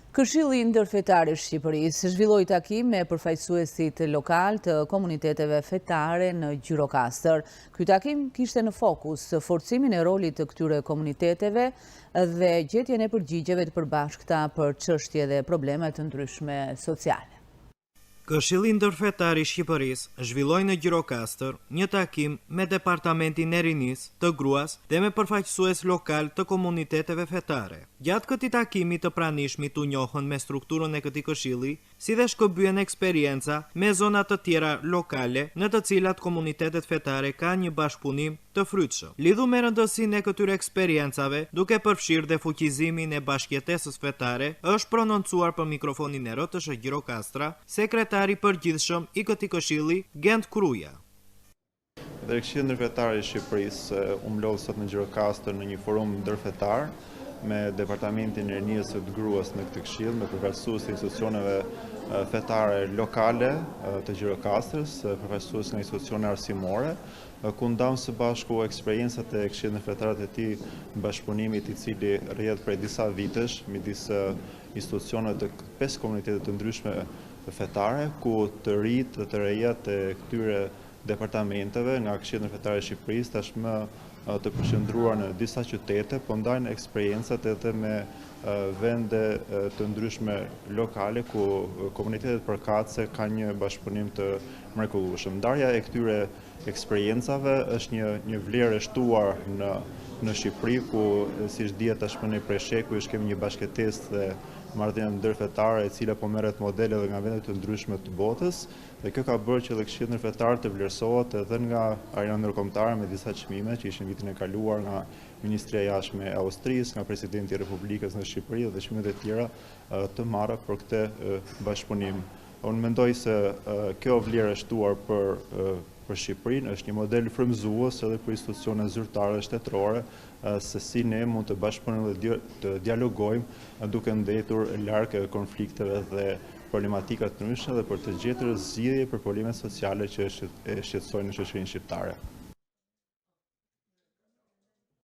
Këshilli Ndërfetar i Shqipërisë zhvilloi takim me përfaqësuesit lokal të komuniteteve fetare në Gjirokastër. Ky takim kishte në fokus forcimin e rolit të këtyre komuniteteve dhe gjetjen e përgjigjeve të përbashkëta për çështje dhe probleme të ndryshme sociale. Këshilli Ndërfetar i Shqipërisë zhvilloi në Gjirokastër një takim me Departamentin e Rinisë, të Gruas dhe me përfaqësues lokal të komuniteteve fetare. Gjatë këtij takimi të pranishmit u njohën me strukturën e këtij këshilli, si dhe shkëbyen eksperienca me zona të tjera lokale në të cilat komunitetet fetare kanë një bashkëpunim të frytshëm. Lidhur me rëndësinë e këtyre eksperiencave, duke përfshirë dhe fuqizimin e bashkëjetesës fetare, është prononcuar për mikrofonin e RTSH Gjirokastra sekretari i përgjithshëm i këtij këshilli, Gent Kruja. Këshilli Ndërfetar i Shqipërisë umblodh sot në Gjirokastër në një forum ndërfetar me Departamentin e Rinisë së Gruas në këtë këshill, me përfaqësues të institucioneve fetare lokale të Gjirokastrës, përfaqësues nga institucione arsimore, ku ndam së bashku eksperiencat e Këshillit Ndërfetar të tij bashkëpunimit i cili rrjedh prej disa vitesh midis institucioneve të 5 komunitete të ndryshme fetare, ku të rinjt dhe të reja të këtyre departamenteve nga Këshilli Ndërfetar i Shqipërisë tashmë të përqendruar në disa qytete, po ndajnë eksperiencat edhe me vende të ndryshme lokale ku komunitetet përkatëse kanë një bashkëpunim të mrekullueshëm. Ndarja e këtyre eksperiencave është një vlerë e shtuar në Shqipëri, ku siç dihet tashmë në Presheku kemi një bashkëtesë dhe marrëdhënie ndërfetare e cila po merret modele edhe nga vende të ndryshme të botës, dhe kjo ka bërë që Këshilli Ndërfetar të vlerësohet edhe nga arena ndërkombëtare me disa çmime që ishin vitin e kaluar nga Ministria e Jashtme e Austrisë, nga Presidenti i Republikës në Shqipëri dhe çmimet e tjera të marra për këtë bashkëpunim. Unë mendoj se kjo vlerë e shtuar për Shqipërinë është një model frymëzues edhe për institucionet zyrtare shtetërore se si ne mund të bashkëpunojmë dhe të dialogojmë duke ndetur larg konflikteve dhe problematika të ndryshme dhe për të gjetur zgjidhje për problemet sociale që e shqetësojnë në shoqërinë shqiptare.